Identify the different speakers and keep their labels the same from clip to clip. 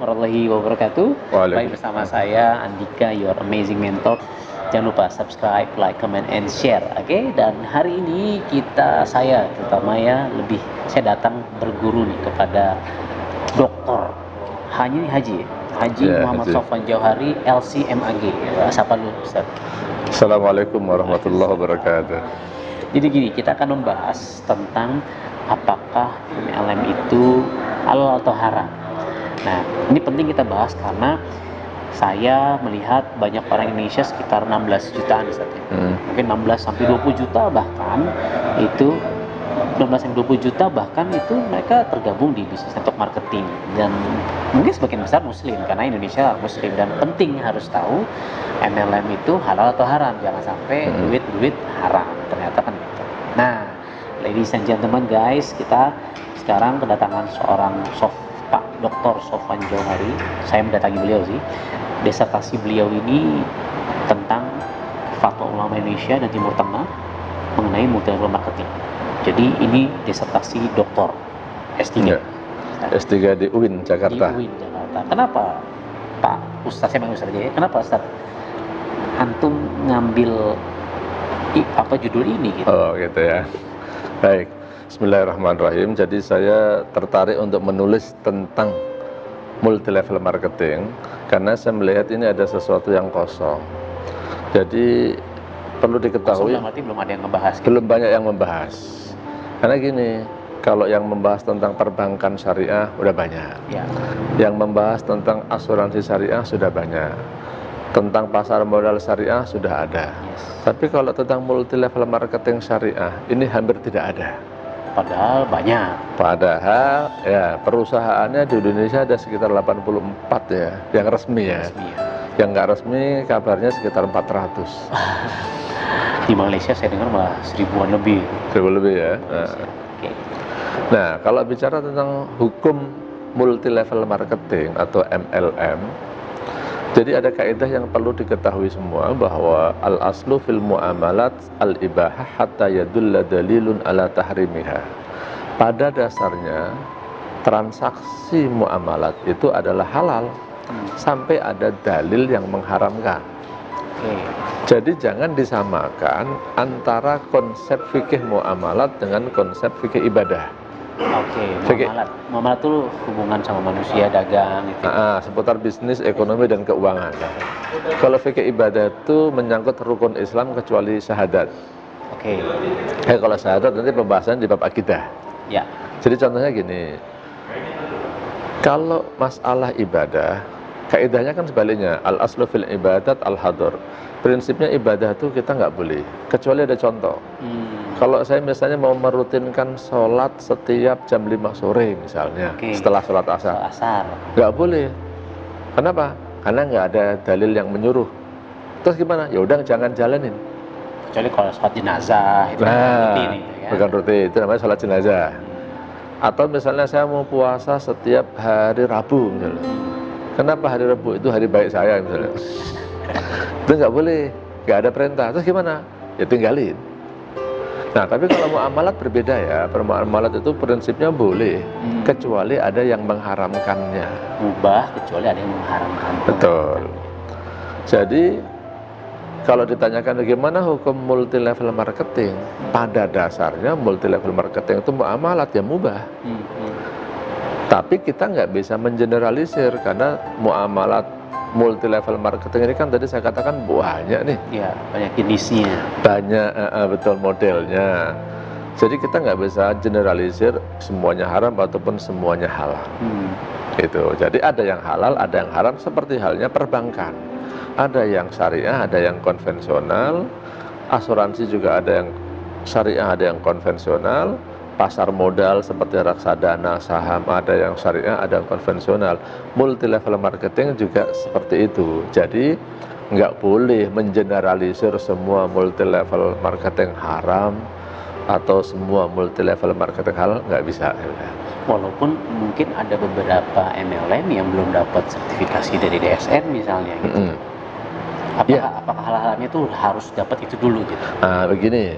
Speaker 1: warahmatullahi wabarakatuh. Baik, bersama saya Andika, your amazing mentor. Jangan lupa subscribe, like, comment, and share. Oke? Dan hari ini saya datang berguru nih kepada Doktor Haji Muhammad Sofwan Jauhari, LC-MAG. Sapa lu, Ustaz.
Speaker 2: Assalamualaikum warahmatullahi wabarakatuh.
Speaker 1: Jadi gini, kita akan membahas tentang apakah MLM itu halal atau haram. Nah, ini penting kita bahas karena saya melihat banyak orang Indonesia sekitar 16 jutaan mungkin 16 sampai 20 juta bahkan itu 16 sampai 20 juta bahkan itu mereka tergabung di bisnis network marketing, dan mungkin sebagian besar muslim karena Indonesia muslim, dan penting harus tahu MLM itu halal atau haram, jangan sampai duit haram ternyata kan gitu. Nah, ladies and gentlemen guys, kita sekarang kedatangan seorang Pak Dr. Sofwan Jauhari. Saya mendatangi beliau sih. Disertasi beliau ini tentang fatwa ulama Indonesia dan Timur Tengah mengenai multilevel marketing. Jadi ini disertasi doktor S3.
Speaker 2: Ya. S3 di UIN Jakarta.
Speaker 1: Di UIN Jakarta. Kenapa Pak Ustaz, saya panggil Ustaz aja ya. Kenapa Ustaz antum ngambil judul ini gitu?
Speaker 2: Oh, gitu ya. Baik. Bismillahirrahmanirrahim. Jadi saya tertarik untuk menulis tentang multi level marketing karena saya melihat ini ada sesuatu yang kosong. Jadi perlu diketahui
Speaker 1: belum ada yang membahas.
Speaker 2: Belum banyak yang membahas. Karena gini, kalau yang membahas tentang perbankan syariah udah banyak.
Speaker 1: Ya.
Speaker 2: Yang membahas tentang asuransi syariah sudah banyak. Tentang pasar modal syariah sudah ada.
Speaker 1: Yes.
Speaker 2: Tapi kalau tentang multi level marketing syariah ini hampir tidak ada.
Speaker 1: Padahal banyak.
Speaker 2: Padahal ya perusahaannya di Indonesia ada sekitar 84 ya, yang resmi ya. Yang nggak resmi kabarnya sekitar 400.
Speaker 1: Di Malaysia saya dengar malah 1000-an lebih.
Speaker 2: 1000 lebih ya. Nah, kalau bicara tentang hukum multi level marketing atau MLM, jadi ada kaidah yang perlu diketahui semua bahwa al-aslu fil muamalat al-ibahah hatta yadulla dalilun ala tahrimiha. Pada dasarnya transaksi muamalat itu adalah halal sampai ada dalil yang mengharamkan. Jadi jangan disamakan antara konsep fikih muamalat dengan konsep fikih ibadah.
Speaker 1: Muamalat itu hubungan sama manusia, dagang gitu.
Speaker 2: Seputar bisnis, ekonomi, dan keuangan. Kalau fikih ibadah itu menyangkut rukun Islam kecuali syahadat. Kalau syahadat nanti pembahasan di bab akidah.
Speaker 1: Ya.
Speaker 2: Jadi contohnya gini, kalau masalah ibadah, kaidahnya kan sebaliknya, al-aslu fil ibadat al-hadur. Prinsipnya ibadah itu kita nggak boleh, kecuali ada contoh. Kalau saya misalnya mau merutinkan sholat setiap jam 5 sore misalnya, setelah sholat asar, nggak boleh. Kenapa? Karena nggak ada dalil yang menyuruh. Terus gimana? Ya udah jangan jalanin.
Speaker 1: Kecuali kalau sholat jenazah itu rutin itu ya.
Speaker 2: Bukan rutin, itu namanya sholat jenazah. Atau misalnya saya mau puasa setiap hari Rabu misalnya. Kenapa hari Rabu? Itu hari baik saya misalnya. Itu nggak boleh, nggak ada perintah. Terus gimana? Ya tinggalin. Nah, tapi kalau muamalat berbeda ya. Muamalat itu prinsipnya boleh, kecuali ada yang mengharamkannya.
Speaker 1: Mubah kecuali ada yang mengharamkan.
Speaker 2: Betul. Jadi kalau ditanyakan bagaimana hukum multi level marketing, pada dasarnya multi level marketing itu muamalat ya mubah. Tapi kita nggak bisa mengeneralisir karena muamalat multi level marketing ini kan tadi saya katakan banyak nih.
Speaker 1: Ya, banyak jenisnya.
Speaker 2: Banyak, betul modelnya. Jadi kita nggak bisa generalisir semuanya haram ataupun semuanya halal. Gitu. Jadi ada yang halal, ada yang haram, seperti halnya perbankan. Ada yang syariah, ada yang konvensional. Asuransi juga ada yang syariah, ada yang konvensional. Pasar modal seperti reksadana, saham, ada yang syariah, ada yang konvensional. Multi level marketing juga seperti itu. Jadi nggak boleh mengeneralisir semua multi level marketing haram atau semua multi level marketing halal, nggak bisa.
Speaker 1: Walaupun mungkin ada beberapa MLM yang belum dapat sertifikasi dari DSN misalnya gitu. Apakah hal-halnya itu harus dapat itu dulu gitu?
Speaker 2: Begini.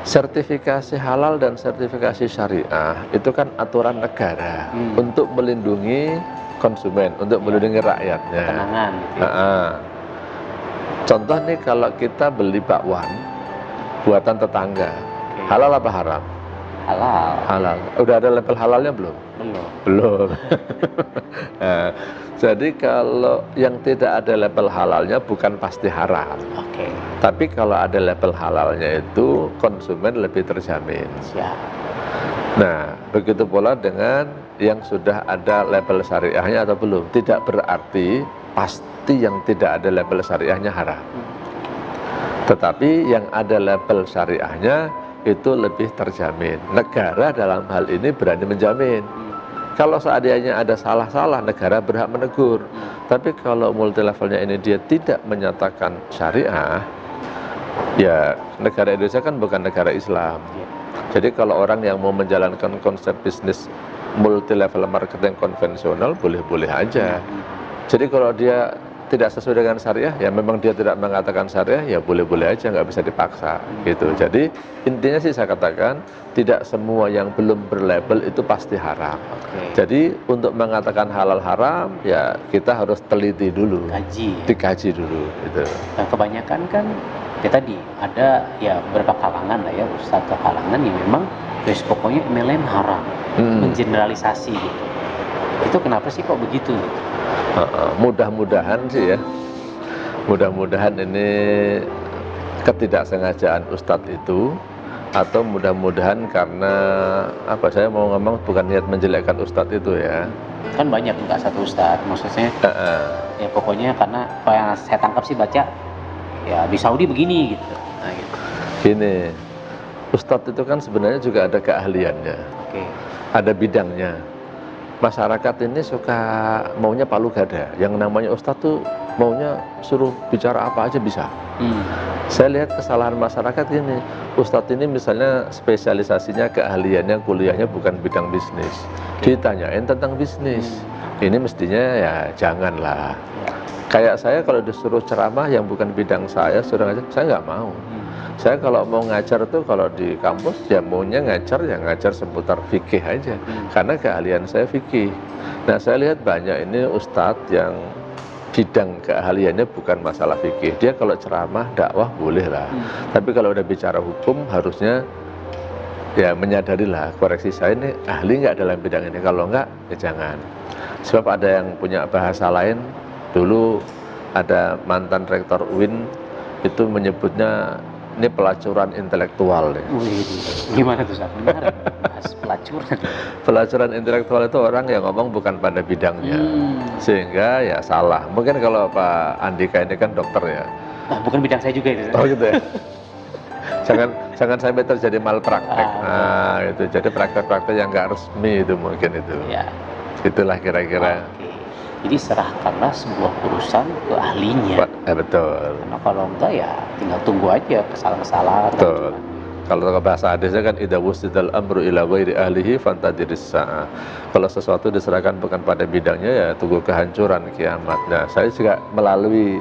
Speaker 2: sertifikasi halal dan sertifikasi syariah itu kan aturan negara untuk melindungi konsumen, untuk melindungi rakyatnya.
Speaker 1: Ketenangan gitu ya.
Speaker 2: Contoh nih, kalau kita beli bakwan buatan tetangga, halal apa haram?
Speaker 1: Halal.
Speaker 2: Halal. Udah ada label halalnya belum?
Speaker 1: Belum.
Speaker 2: Belum. Nah, jadi kalau yang tidak ada label halalnya bukan pasti haram.
Speaker 1: Oke.
Speaker 2: Tapi kalau ada label halalnya itu konsumen lebih terjamin.
Speaker 1: Siap.
Speaker 2: Nah, begitu pula dengan yang sudah ada label syariahnya atau belum. Tidak berarti pasti yang tidak ada label syariahnya haram. Tetapi yang ada label syariahnya itu lebih terjamin. Negara dalam hal ini berani menjamin. Kalau seandainya ada salah-salah, negara berhak menegur. Tapi kalau multi levelnya ini dia tidak menyatakan syariah, ya negara Indonesia kan bukan negara Islam. Jadi kalau orang yang mau menjalankan konsep bisnis multi level marketing konvensional, boleh-boleh aja. Jadi kalau dia tidak sesuai dengan syariah, ya memang dia tidak mengatakan syariah, ya boleh-boleh aja, nggak bisa dipaksa gitu. Jadi intinya sih saya katakan, tidak semua yang belum berlabel itu pasti haram. Jadi untuk mengatakan halal haram, ya kita harus teliti dulu, dikaji dulu gitu.
Speaker 1: Nah, kebanyakan kan ya tadi ada ya beberapa kalangan lah ya, ustadz atau kalangan yang memang guys pokoknya MLM haram, mengeneralisasi gitu. Itu kenapa sih kok begitu?
Speaker 2: Mudah-mudahan sih ya, mudah-mudahan ini ketidaksengajaan ustadz itu, atau mudah-mudahan karena apa, saya mau ngomong bukan niat menjelekkan ustadz itu ya.
Speaker 1: Kan banyak, nggak satu ustadz, maksudnya ya pokoknya karena apa yang saya tangkap sih baca ya di Saudi begini gitu. Nah, gitu.
Speaker 2: Gini, ustadz itu kan sebenarnya juga ada keahliannya, ada bidangnya. Masyarakat ini suka maunya palu gada. Yang namanya ustadz tuh maunya suruh bicara apa aja bisa. Saya lihat kesalahan masyarakat ini, ustadz ini misalnya spesialisasinya, keahliannya, kuliahnya bukan bidang bisnis, ditanyain tentang bisnis. Ini mestinya ya janganlah. Kayak saya kalau disuruh ceramah yang bukan bidang saya, suruh ngajar, saya nggak mau. Saya kalau mau ngajar tuh, kalau di kampus ya maunya ngajar, ya ngajar seputar fikih aja, karena keahlian saya fikih. Nah, saya lihat banyak ini ustadz yang bidang keahliannya bukan masalah fikih. Dia kalau ceramah, dakwah boleh lah, tapi kalau udah bicara hukum harusnya ya menyadarilah, koreksi saya ini ahli nggak dalam bidang ini. Kalau nggak, ya jangan. Sebab ada yang punya bahasa lain. Dulu ada mantan rektor UIN itu menyebutnya ini pelacuran intelektual.
Speaker 1: Gimana tuh Ustaz? Benar, pelacuran.
Speaker 2: Pelacuran intelektual itu orang yang ngomong bukan pada bidangnya, sehingga ya salah. Mungkin kalau Pak Andika ini kan dokter ya.
Speaker 1: Nah, bukan bidang saya juga itu.
Speaker 2: Oh gitu ya. jangan sampai terjadi malpraktek. Nah, itu jadi praktek-praktek yang nggak resmi itu mungkin itu.
Speaker 1: Ya.
Speaker 2: Itulah kira-kira.
Speaker 1: Jadi serahkanlah sebuah urusan ke ahlinya.
Speaker 2: Betul.
Speaker 1: Karena kalau enggak ya tinggal tunggu aja kesalahan-kesalahan.
Speaker 2: Betul. Kalau bahasa hadisnya kan idza wusidal amru ila ghairi ahlihi fantadiris sa'a. Kalau sesuatu diserahkan bukan pada bidangnya, ya tunggu kehancuran kiamat. Nah, saya juga melalui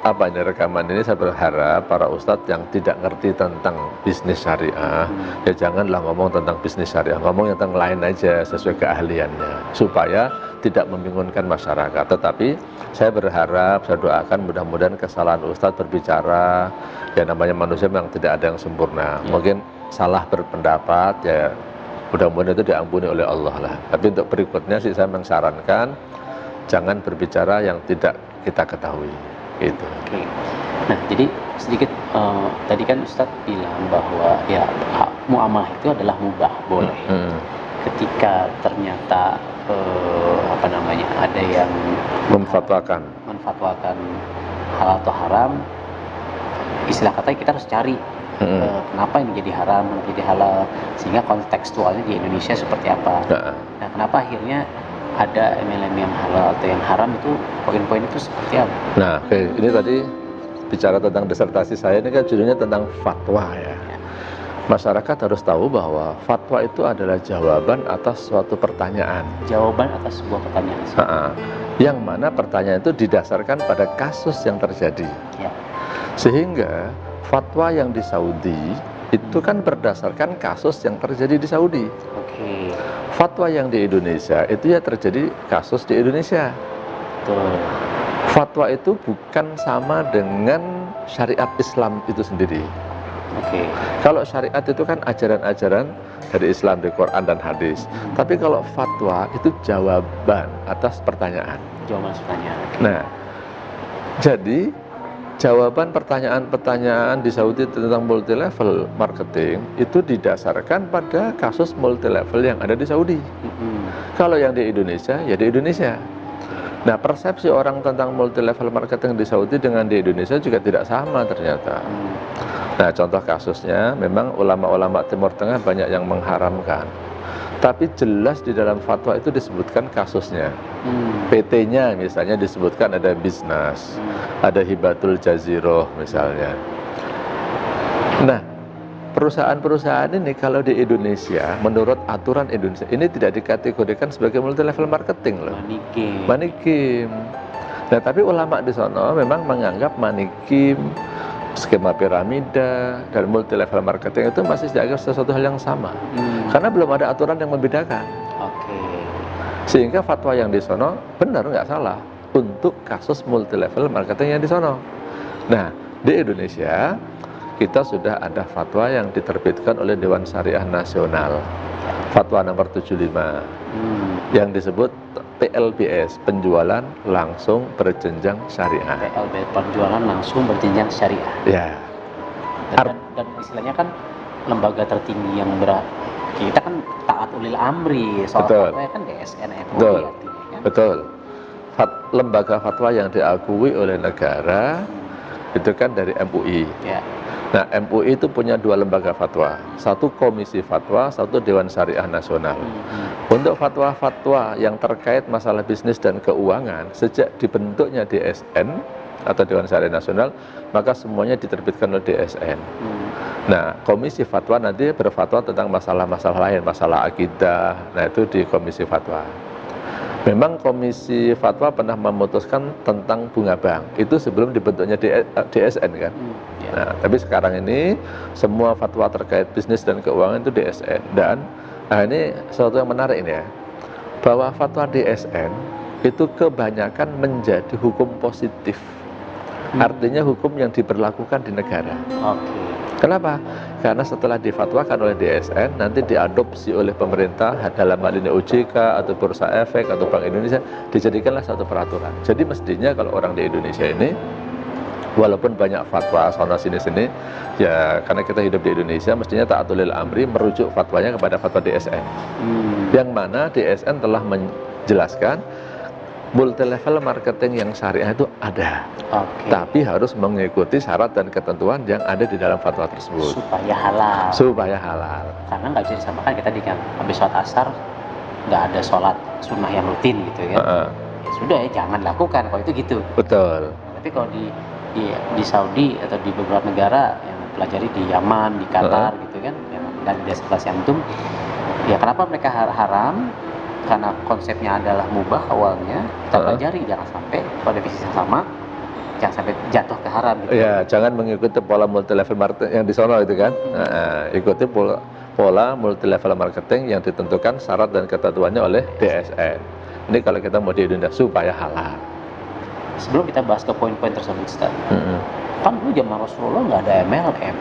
Speaker 2: rekaman ini saya berharap para ustadz yang tidak ngerti tentang bisnis syariah, ya janganlah ngomong tentang bisnis syariah, ngomong tentang lain aja sesuai keahliannya, supaya tidak membingungkan masyarakat. Tetapi saya berharap, saya doakan mudah-mudahan kesalahan ustadz berbicara, ya namanya manusia memang tidak ada yang sempurna, mungkin salah berpendapat, ya mudah-mudahan itu diampuni oleh Allah lah. Tapi untuk berikutnya sih saya mengsarankan jangan berbicara yang tidak kita ketahui. Gitu.
Speaker 1: Nah, jadi sedikit tadi kan Ustadz bilang bahwa ya muamalah itu adalah mubah, boleh. Ketika ternyata ada yang
Speaker 2: memfatwakan
Speaker 1: halal atau haram, istilah katanya kita harus cari kenapa ini jadi haram, kenapa jadi halal, sehingga kontekstualnya di Indonesia seperti apa. Nah, kenapa akhirnya ada MLM yang halal atau yang haram, itu poin-poin itu seperti apa?
Speaker 2: Nah, ini tadi bicara tentang disertasi saya, ini kan judulnya tentang fatwa ya. Masyarakat harus tahu bahwa fatwa itu adalah jawaban atas suatu pertanyaan.
Speaker 1: Jawaban atas sebuah pertanyaan.
Speaker 2: Yang mana pertanyaan itu didasarkan pada kasus yang terjadi.
Speaker 1: Ya.
Speaker 2: Sehingga fatwa yang di Saudi itu kan berdasarkan kasus yang terjadi di Saudi.
Speaker 1: Oke.
Speaker 2: Fatwa yang di Indonesia itu ya terjadi kasus di Indonesia.
Speaker 1: Betul.
Speaker 2: Fatwa itu bukan sama dengan syariat Islam itu sendiri.
Speaker 1: Oke.
Speaker 2: Kalau syariat itu kan ajaran-ajaran dari Islam, di Quran dan hadis. Tapi kalau fatwa itu jawaban atas pertanyaan.
Speaker 1: Jawaban pertanyaan.
Speaker 2: Nah, jadi jawaban pertanyaan-pertanyaan di Saudi tentang multi level marketing itu didasarkan pada kasus multi level yang ada di Saudi. Kalau yang di Indonesia, ya di Indonesia. Nah, persepsi orang tentang multi level marketing di Saudi dengan di Indonesia juga tidak sama ternyata. Nah, contoh kasusnya memang ulama-ulama Timur Tengah banyak yang mengharamkan. Tapi jelas di dalam fatwa itu disebutkan kasusnya. PT-nya misalnya disebutkan ada bisnis, ada hibatul jaziroh misalnya. Nah, perusahaan-perusahaan ini kalau di Indonesia, menurut aturan Indonesia, ini tidak dikategorikan sebagai multi level marketing loh. Manikim. Nah, tapi ulama di sana memang menganggap manikim, skema piramida, dan multi level marketing itu masih dianggap sesuatu hal yang sama. Karena belum ada aturan yang membedakan.
Speaker 1: Oke.
Speaker 2: Sehingga fatwa yang di sono benar nggak salah untuk kasus multi level marketing yang di sono. Nah, di Indonesia kita sudah ada fatwa yang diterbitkan oleh Dewan Syariah Nasional, fatwa nomor 75, yang disebut PLBS, penjualan langsung berjenjang syariah.
Speaker 1: PLBS, penjualan langsung berjenjang syariah.
Speaker 2: Ya.
Speaker 1: Dan istilahnya kan lembaga tertinggi yang kita kan taat ulil amri, soal fatwa kan DSN, MUI
Speaker 2: Betul.
Speaker 1: artinya kan.
Speaker 2: Betul. Lembaga fatwa yang diakui oleh negara itu kan dari MUI.
Speaker 1: Ya.
Speaker 2: Nah, MUI itu punya dua lembaga fatwa, satu komisi fatwa, satu Dewan Syariah Nasional. Untuk fatwa-fatwa yang terkait masalah bisnis dan keuangan, sejak dibentuknya DSN atau Dewan Syariah Nasional, maka semuanya diterbitkan oleh DSN. Nah, komisi fatwa nanti berfatwa tentang masalah-masalah lain, masalah akidah, nah itu di komisi fatwa. Memang komisi fatwa pernah memutuskan tentang bunga bank, itu sebelum dibentuknya DSN kan. Nah, tapi sekarang ini semua fatwa terkait bisnis dan keuangan itu DSN. Dan ini sesuatu yang menarik ini ya, bahwa fatwa DSN itu kebanyakan menjadi hukum positif. Artinya hukum yang diberlakukan di negara.
Speaker 1: Oke.
Speaker 2: Kenapa? Karena setelah difatwakan oleh DSN, nanti diadopsi oleh pemerintah dalam hal ini OJK atau Bursa Efek atau Bank Indonesia, dijadikanlah satu peraturan. Jadi mestinya kalau orang di Indonesia ini, walaupun banyak fatwa sana sini-sini, ya karena kita hidup di Indonesia, mestinya ta'atulil amri merujuk fatwanya kepada fatwa DSN. Yang mana DSN telah menjelaskan multi level marketing yang syariah itu ada, tapi harus mengikuti syarat dan ketentuan yang ada di dalam fatwa tersebut supaya halal.
Speaker 1: Karena nggak bisa disamakan kita di kan habis sholat asar nggak ada sholat sunnah yang rutin gitu ya. Ya sudah ya jangan lakukan kalau itu gitu.
Speaker 2: Betul.
Speaker 1: Tapi kalau di Saudi atau di beberapa negara yang pelajari di Yaman, di Qatar gitu kan, dan di destinasi antum, ya kenapa mereka haram? Karena konsepnya adalah mubah awalnya, kita pelajari jangan sampai pada definisi yang sama, jangan sampai jatuh ke haram gitu.
Speaker 2: Ya, jangan mengikuti pola multi level marketing yang di sono itu kan. Ikuti pola multi level marketing yang ditentukan syarat dan ketentuannya oleh DSN. Ini kalau kita mau di Indonesia supaya halal.
Speaker 1: Sebelum kita bahas ke poin-poin tersebut, Ustaz, kan dulu zaman Rasulullah nggak ada MLM.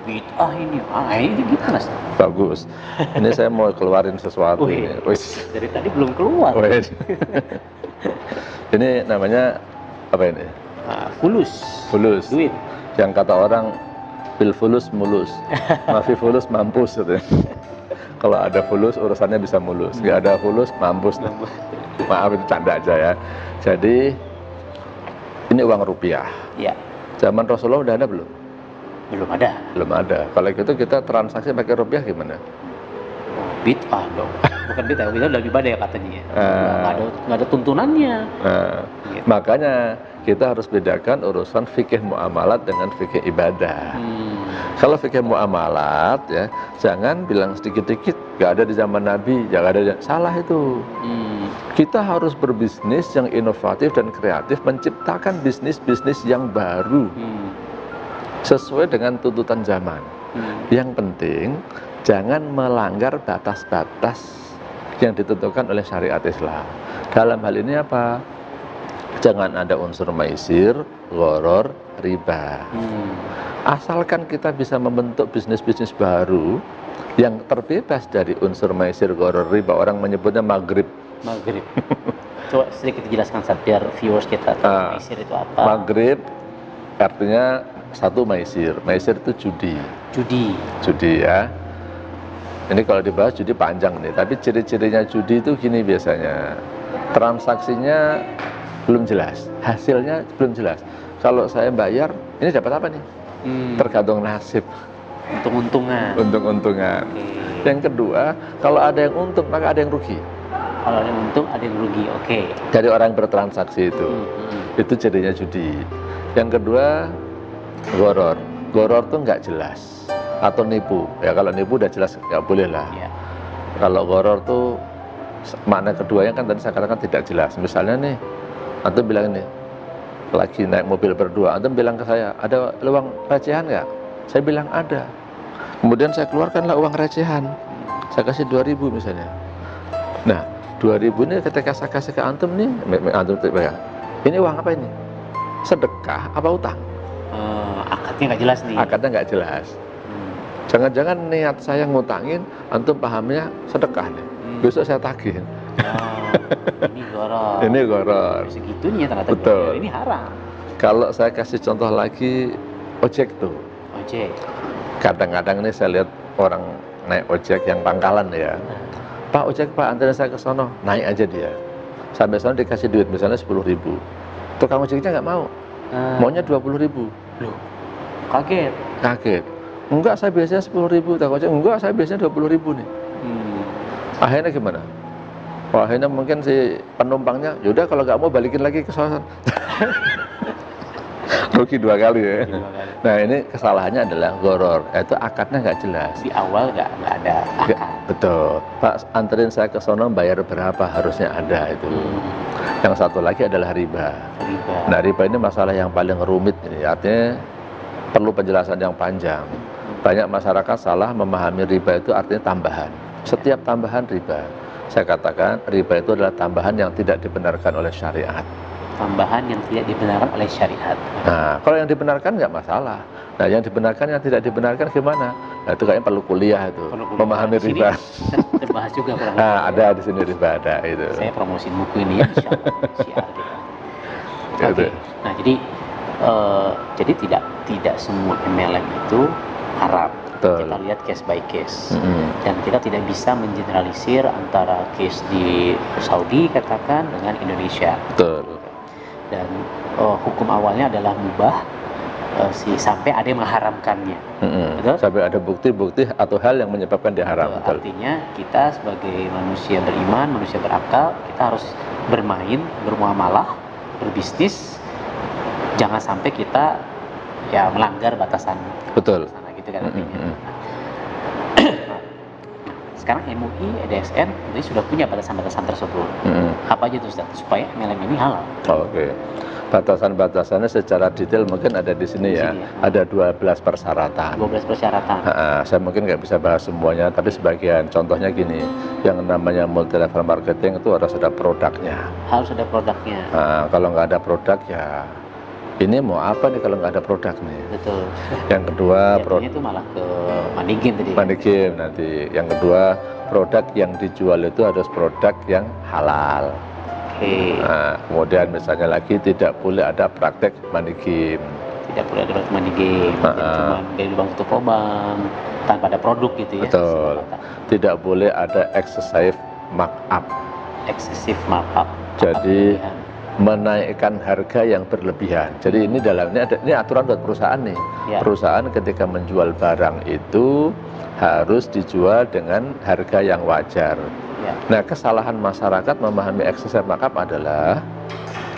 Speaker 1: Bid'ah ini gimana sih?
Speaker 2: Bagus. Ini saya mau keluarin sesuatu.
Speaker 1: Dari tadi belum keluar.
Speaker 2: Ini namanya apa ini?
Speaker 1: Fulus. Duit.
Speaker 2: Yang kata orang bil fulus mulus, mafi fulus mampus gitu. Kalau ada fulus urusannya bisa mulus, nggak ada fulus mampus. Maaf itu canda aja ya. Jadi ini uang rupiah.
Speaker 1: Ya.
Speaker 2: Zaman Rasulullah udah ada belum?
Speaker 1: Belum ada.
Speaker 2: Belum ada. Kalau gitu kita transaksi pakai rupiah gimana?
Speaker 1: Bid'ah dong. Bukan bid'ah, bid'ah lebih ibadah ya katanya. Nggak ada tuntunannya.
Speaker 2: Gitu. Makanya kita harus bedakan urusan fikih muamalat dengan fikih ibadah. Kalau fikih muamalat ya, jangan bilang sedikit-sedikit nggak ada di zaman Nabi, jangan ada, salah itu. Kita harus berbisnis yang inovatif dan kreatif, menciptakan bisnis-bisnis yang baru. sesuai dengan tuntutan zaman. Yang penting jangan melanggar batas-batas yang ditentukan oleh syariat Islam. Dalam hal ini apa? Jangan ada unsur maisir, gharar, riba. Asalkan kita bisa membentuk bisnis-bisnis baru yang terbebas dari unsur maisir, gharar, riba. Orang menyebutnya maghrib.
Speaker 1: Maghrib. Coba sedikit dijelaskan biar viewers kita tahu maisir itu apa.
Speaker 2: Maghrib artinya satu maisir. Maisir itu judi. Judi ya. Ini kalau dibahas judi panjang nih. Tapi ciri-cirinya judi itu gini biasanya. Transaksinya belum jelas, hasilnya belum jelas. Kalau saya bayar, ini dapat apa nih? Tergantung nasib. Untung-untungan. Yang kedua, kalau ada yang untung maka ada yang rugi.
Speaker 1: Kalau ada yang untung ada yang rugi.
Speaker 2: Dari orang yang bertransaksi itu jadinya judi. Yang kedua, gharar. Gharar tuh nggak jelas atau nipu. Ya kalau nipu udah jelas nggak boleh lah. Kalau gharar tuh makna keduanya kan tadi saya katakan tidak jelas. Misalnya nih, antum bilang ini lagi naik mobil berdua, antum bilang ke saya, ada uang recehan nggak? Saya bilang ada. Kemudian saya keluarkanlah uang recehan, saya kasih 2.000 misalnya. Nah 2.000 ini ketika saya kasih ke antum nih, antum tiba, ini uang apa ini? Sedekah apa utang?
Speaker 1: Akadnya nggak jelas nih.
Speaker 2: Akadnya nggak jelas. Jangan-jangan niat saya ngutangin, antum pahamnya sedekah nih. Besok saya tagih. Ini gharar.
Speaker 1: Segitunya ternyata.
Speaker 2: Betul.
Speaker 1: Ini haram.
Speaker 2: Kalau saya kasih contoh lagi ojek tuh. Kadang-kadang ini saya lihat orang naik ojek yang pangkalan ya. Pak ojek Pak, anterin saya ke sono. Naik aja dia. Sampai sono dikasih duit misalnya 10.000. Tukang ojeknya nggak mau. Maunya 20.000.
Speaker 1: Loh, kaget.
Speaker 2: Enggak, saya biasanya 10.000. Tukang ojek enggak, saya biasanya 20.000 nih. Akhirnya gimana? Akhirnya mungkin si penumpangnya, yaudah kalau nggak mau balikin lagi ke sana. Rugi 2 kali ya. Nah ini kesalahannya adalah gharar, itu akadnya nggak jelas.
Speaker 1: Di awal nggak ada akad.
Speaker 2: Betul. Pak anterin saya ke sana, bayar berapa, harusnya ada itu. Yang satu lagi adalah riba. Nah riba ini masalah yang paling rumit ini, artinya perlu penjelasan yang panjang. Banyak masyarakat salah memahami riba itu artinya tambahan. Setiap tambahan riba. Saya katakan riba itu adalah tambahan yang tidak dibenarkan oleh syariat.
Speaker 1: Tambahan yang tidak dibenarkan oleh syariat.
Speaker 2: Nah, kalau yang dibenarkan nggak masalah. Nah, yang dibenarkan, yang tidak dibenarkan gimana? Nah, itu kayaknya perlu kuliah itu, memahami riba.
Speaker 1: Terbahas juga.
Speaker 2: Nah, ada di sini riba ada itu.
Speaker 1: Saya promosiin buku ini ya, insya Allah. Syiar kita. Oke. Nah, jadi tidak semua MLM itu haram.
Speaker 2: Betul.
Speaker 1: Kita lihat case by case. Dan kita tidak bisa mengeneralisir antara case di Saudi katakan dengan Indonesia.
Speaker 2: Betul.
Speaker 1: Dan hukum awalnya adalah mubah sampai ada yang mengharamkannya. Betul?
Speaker 2: Sampai ada bukti-bukti atau hal yang menyebabkan dia haram. Betul.
Speaker 1: Artinya kita sebagai manusia beriman, manusia berakal, kita harus bermain, bermuamalah, berbisnis. Jangan sampai kita ya melanggar batasan.
Speaker 2: Betul.
Speaker 1: Gitu kan artinya. Sekarang MUI, EDSN ini sudah punya batasan-batasan tersebut. Apa aja itu Ustaz? Supaya MLM ini halal.
Speaker 2: Oke. Batasan-batasannya secara detail mungkin ada di sini ya. Ada 12 persyaratan.
Speaker 1: 12 persyaratan.
Speaker 2: Saya mungkin nggak bisa bahas semuanya, tapi sebagian. Contohnya gini, yang namanya multi level marketing itu harus ada produknya.
Speaker 1: Harus ada produknya.
Speaker 2: Kalau nggak ada produk ya ini mau apa nih kalau nggak ada produk nih?
Speaker 1: Betul.
Speaker 2: Yang kedua,
Speaker 1: produknya itu malah ke money game tadi.
Speaker 2: Money game nanti. Yang kedua, produk yang dijual itu harus produk yang halal.
Speaker 1: Oke.
Speaker 2: Nah, kemudian misalnya lagi tidak boleh ada praktek money game.
Speaker 1: Tidak boleh ada praktek money game. Cuma dari lubang tutup lubang tanpa ada produk gitu ya.
Speaker 2: Betul. Tidak boleh ada excessive markup.
Speaker 1: Excessive markup.
Speaker 2: Jadi menaikkan harga yang berlebihan. Jadi ini dalamnya ada, ini aturan buat perusahaan nih. Ya. Perusahaan ketika menjual barang itu harus dijual dengan harga yang wajar. Ya. Nah, kesalahan masyarakat memahami excessive markup adalah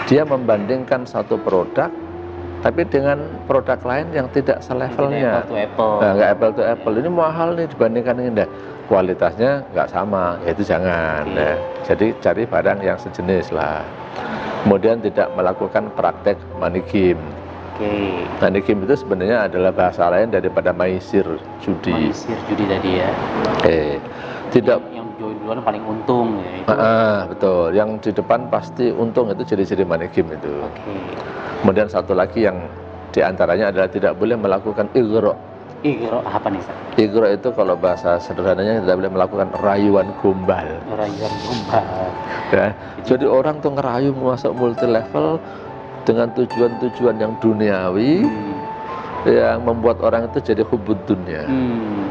Speaker 2: dia membandingkan satu produk tapi dengan produk lain yang tidak selevelnya. Nggak apple to apple. Ini mahal nih dibandingkan ini. Nah, kualitasnya nggak sama, ya itu jangan. Nah, jadi cari barang yang sejenis lah. Kemudian tidak melakukan praktek money game.
Speaker 1: Oke.
Speaker 2: Manikim itu sebenarnya adalah bahasa lain daripada maisir, judi.
Speaker 1: Maisir judi tadi ya.
Speaker 2: Oke. Tidak.
Speaker 1: Yang join duluan paling untung ya itu.
Speaker 2: Betul. Yang di depan pasti untung, itu ciri-ciri manikim itu.
Speaker 1: Oke.
Speaker 2: Kemudian satu lagi yang diantaranya adalah tidak boleh melakukan igro.
Speaker 1: Igro apa nih, Ustaz?
Speaker 2: Igro itu kalau bahasa sederhananya tidak boleh melakukan rayuan gombal.
Speaker 1: Rayuan gombal.
Speaker 2: Ya. Jadi orang tuh ngerayu masuk multi level dengan tujuan-tujuan yang duniawi, yang membuat orang itu jadi hubud dunia.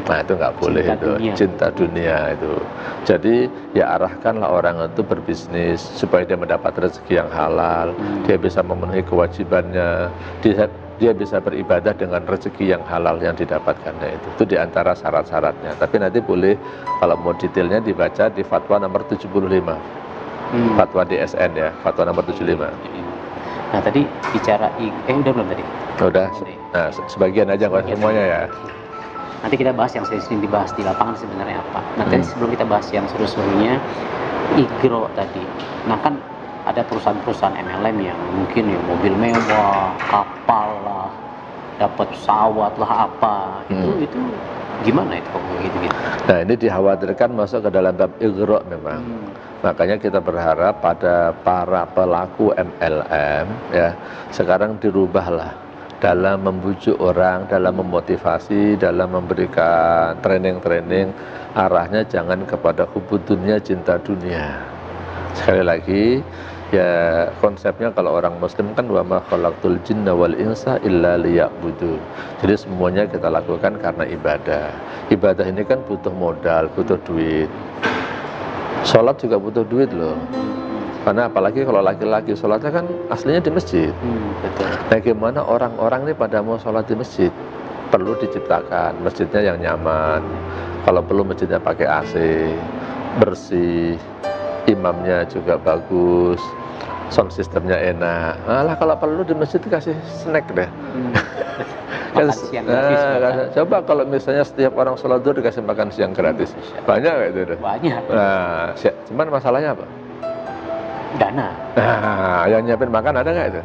Speaker 2: Nah itu nggak boleh, cinta dunia itu. Jadi ya arahkanlah orang itu berbisnis supaya dia mendapat rezeki yang halal, dia bisa memenuhi kewajibannya, dia bisa beribadah dengan rezeki yang halal yang didapatkannya itu. Itu diantara syarat-syaratnya. Tapi nanti boleh kalau mau detailnya dibaca di fatwa nomor 75. Fatwa DSN ya, fatwa nomor 75.
Speaker 1: Nah tadi bicara udah belum tadi?
Speaker 2: Udah. Nah sebagian aja nggak semuanya ya.
Speaker 1: Nanti kita bahas yang sering dibahas di lapangan sebenarnya apa. Nah tadi sebelum kita bahas yang seru-serunya igro tadi. Nah kan ada perusahaan-perusahaan MLM yang mungkin ya mobil mewah, kapal lah, dapat pesawat lah apa. Itu gimana itu kok gitu?
Speaker 2: Nah ini dikhawatirkan masuk ke dalam bab igro memang. Makanya kita berharap pada para pelaku MLM ya sekarang dirubahlah dalam membujuk orang, dalam memotivasi, dalam memberikan training-training, arahnya jangan kepada hubud dunia, cinta dunia. Sekali lagi ya konsepnya kalau orang muslim kan wa ma khalaqtul jinna wal insa illa liya'budun. Jadi semuanya kita lakukan karena ibadah. Ibadah ini kan butuh modal, butuh duit. Sholat juga butuh duit loh. Karena apalagi kalau laki-laki sholatnya kan aslinya di masjid.
Speaker 1: Betul.
Speaker 2: Nah gimana orang-orang ini pada mau sholat di masjid? Perlu diciptakan masjidnya yang nyaman. Kalau perlu masjidnya pakai AC, bersih, imamnya juga bagus, sound systemnya enak. Alah kalau perlu di masjid dikasih snack deh.
Speaker 1: Makan siang gratis,
Speaker 2: coba kalau misalnya setiap orang sholat zuhur dikasih makan siang gratis, banyak kayak itu deh.
Speaker 1: Banyak.
Speaker 2: Nah, cuman masalahnya apa?
Speaker 1: Dana.
Speaker 2: Nah, yang nyiapin makan ada nggak itu?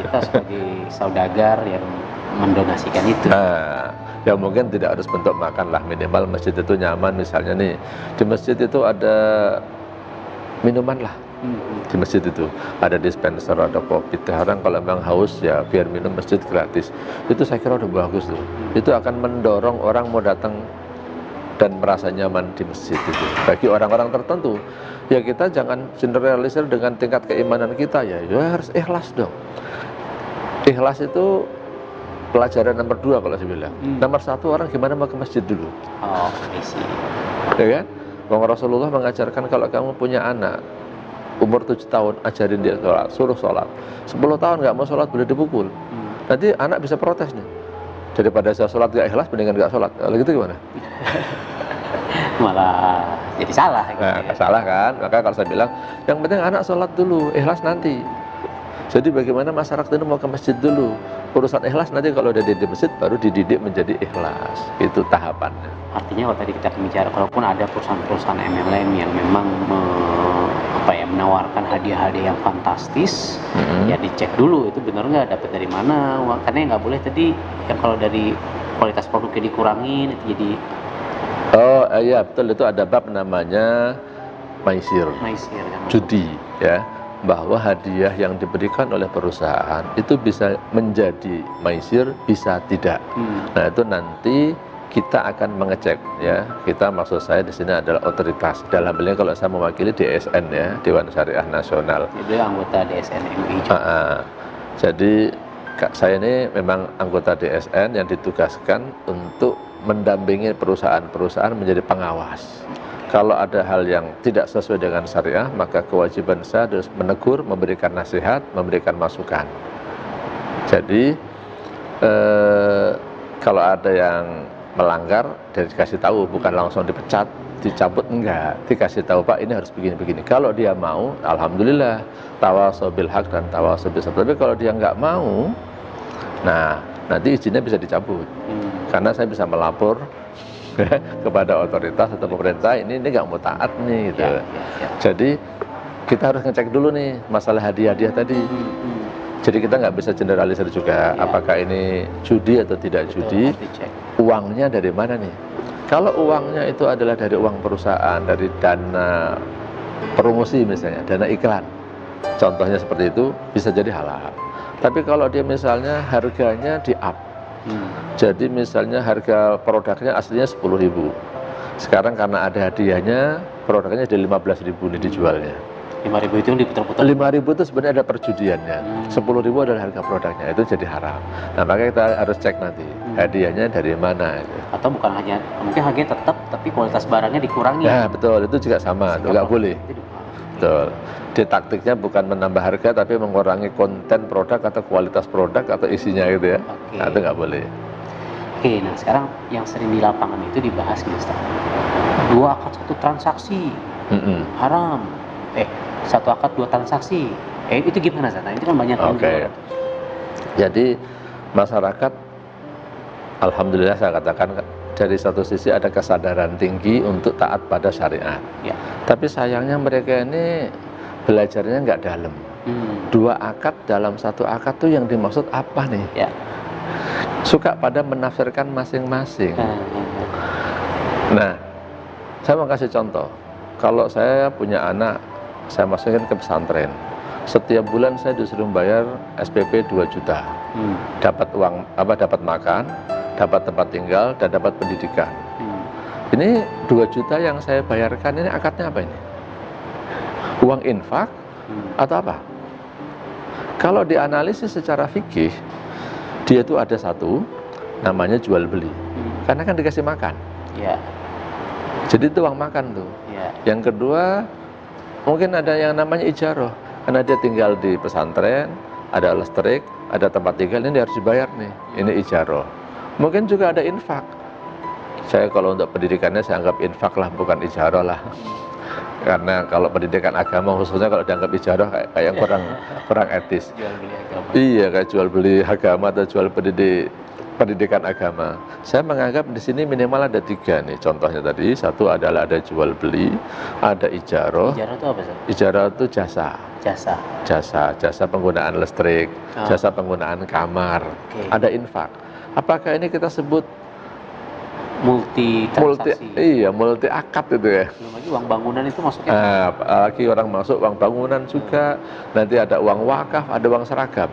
Speaker 1: Kita sebagai saudagar yang mendonasikan itu.
Speaker 2: Nah, ya mungkin tidak harus bentuk makan lah, minimal masjid itu nyaman. Misalnya nih di masjid itu ada minuman lah. Di masjid itu ada dispenser, ada kopi. Sekarang kalau memang haus ya biar minum masjid gratis. Itu saya kira udah bagus tuh. Itu akan mendorong orang mau datang dan merasa nyaman di masjid itu. Bagi orang-orang tertentu, ya kita jangan generalisir dengan tingkat keimanan kita ya harus ikhlas dong. Ikhlas itu pelajaran nomor 2 kalau saya bilang. Nomor 1 orang gimana mau ke masjid dulu.
Speaker 1: Oh, isi.
Speaker 2: Ya kan? Bang Rasulullah mengajarkan kalau kamu punya anak umur 7 tahun, ajarin dia sholat, suruh sholat. 10 tahun nggak mau sholat, boleh dipukul. Nanti anak bisa protes nih. Daripada saya sholat gak ikhlas, mendingan gak sholat. Kalau gitu gimana?
Speaker 1: Malah jadi salah gitu.
Speaker 2: Nah, salah kan? Maka kalau saya bilang, yang penting anak sholat dulu, ikhlas nanti. Jadi bagaimana masyarakat itu mau ke masjid dulu. Urusan ikhlas nanti kalau udah di masjid baru dididik menjadi ikhlas. Itu tahapannya.
Speaker 1: Artinya kalau tadi kita bicara, kalaupun ada perusahaan-perusahaan MLM yang memang menawarkan hadiah-hadiah yang fantastis, ya dicek dulu itu benar nggak, dapat dari mana. Karena nggak boleh tadi yang kalau dari kualitas produknya dikurangin itu jadi.
Speaker 2: Oh iya betul, itu ada bab namanya maisir kan? Judi ya, bahwa hadiah yang diberikan oleh perusahaan itu bisa menjadi maisir, bisa tidak. Nah itu nanti kita akan mengecek ya. Kita maksud saya di sini adalah otoritas. Dalam hal ini kalau saya mewakili DSN ya, Dewan Syariah Nasional.
Speaker 1: Itu anggota DSN MUI juga.
Speaker 2: Jadi saya ini memang anggota DSN yang ditugaskan untuk mendampingi perusahaan-perusahaan menjadi pengawas. Kalau ada hal yang tidak sesuai dengan syariah, maka kewajiban saya harus menegur, memberikan nasihat, memberikan masukan. Jadi kalau ada yang melanggar, dia dikasih tahu, bukan langsung dipecat, dicabut, enggak. Dikasih tahu, Pak, ini harus begini-begini. Kalau dia mau, alhamdulillah, tawasau bil haq dan tawasau bis sabr. Tapi kalau dia enggak mau, nah nanti izinnya bisa dicabut. Karena saya bisa melapor kepada otoritas atau pemerintah, ini enggak mau taat nih gitu. Jadi kita harus ngecek dulu nih masalah hadiah-hadiah tadi. Jadi kita nggak bisa generalisir juga
Speaker 1: Ya.
Speaker 2: apakah ini judi atau tidak
Speaker 1: Betul,
Speaker 2: judi.
Speaker 1: harus dicek.
Speaker 2: Uangnya dari mana nih? Kalau uangnya itu adalah dari uang perusahaan, dari dana promosi misalnya, dana iklan, contohnya seperti itu, bisa jadi halal. Tapi kalau dia misalnya harganya di up, jadi misalnya harga produknya aslinya 10.000, sekarang karena ada hadiahnya produknya jadi 15.000 nih dijualnya.
Speaker 1: 5.000 itu yang diputar-putar.
Speaker 2: 5.000 itu sebenarnya ada perjudiannya, 10.000 adalah harga produknya, itu jadi haram. Nah makanya kita harus cek nanti hadiahnya dari mana gitu.
Speaker 1: Atau bukan hanya, mungkin harganya tetap tapi kualitas barangnya dikurangi.
Speaker 2: Ya betul, itu juga sama, itu nggak boleh. Betul. Di taktiknya bukan menambah harga tapi mengurangi konten produk atau kualitas produk atau isinya gitu ya.
Speaker 1: Oke.
Speaker 2: Nah, itu nggak boleh.
Speaker 1: Oke, nah sekarang yang sering di lapangan itu dibahas nih Ustaz. 2 akad 1 transaksi haram. Satu akad 2 transaksi. Itu gimana Ustaz? Nah, itu kan banyak yang
Speaker 2: Oke.
Speaker 1: jual.
Speaker 2: Jadi masyarakat, alhamdulillah saya katakan dari satu sisi ada kesadaran tinggi untuk taat pada syariat.
Speaker 1: Ya.
Speaker 2: Tapi sayangnya mereka ini belajarnya nggak dalam. 2 akad dalam 1 akad tuh yang dimaksud apa nih?
Speaker 1: Ya.
Speaker 2: Suka pada menafsirkan masing-masing. Nah, saya mau kasih contoh. Kalau saya punya anak, saya masukin ke pesantren. Setiap bulan saya disuruh bayar SPP 2 juta. Dapat uang dapat makan, dapat tempat tinggal, dan dapat pendidikan. Ini 2 juta yang saya bayarkan ini akadnya apa ini? Uang infak atau apa? Kalau dianalisis secara fikih, dia itu ada satu namanya jual beli. Karena kan dikasih makan.
Speaker 1: Ya.
Speaker 2: Jadi itu uang makan tuh.
Speaker 1: Ya.
Speaker 2: Yang kedua, mungkin ada yang namanya ijarah. Karena dia tinggal di pesantren, ada listrik, ada tempat tinggal, ini harus dibayar nih. Ini ijarah. Mungkin juga ada infak. Saya kalau untuk pendidikannya saya anggap infak lah, bukan ijarah lah. Karena kalau pendidikan agama khususnya kalau dianggap ijarah kayak kurang etis.
Speaker 1: Jual beli agama.
Speaker 2: Iya, kayak jual beli agama atau jual pendidikan agama. Saya menganggap di sini minimal ada 3 nih. Contohnya tadi, satu adalah ada jual beli, ada ijarah.
Speaker 1: Ijarah itu apa Ustaz?
Speaker 2: Ijarah itu jasa. Jasa penggunaan listrik, jasa penggunaan kamar.
Speaker 1: Oke.
Speaker 2: Ada infak. Apakah ini kita sebut
Speaker 1: Multi transaksi.
Speaker 2: multi akad itu ya?
Speaker 1: Belum lagi uang bangunan itu masuknya.
Speaker 2: Apalagi orang masuk uang bangunan juga, nanti ada uang wakaf, ada uang seragam.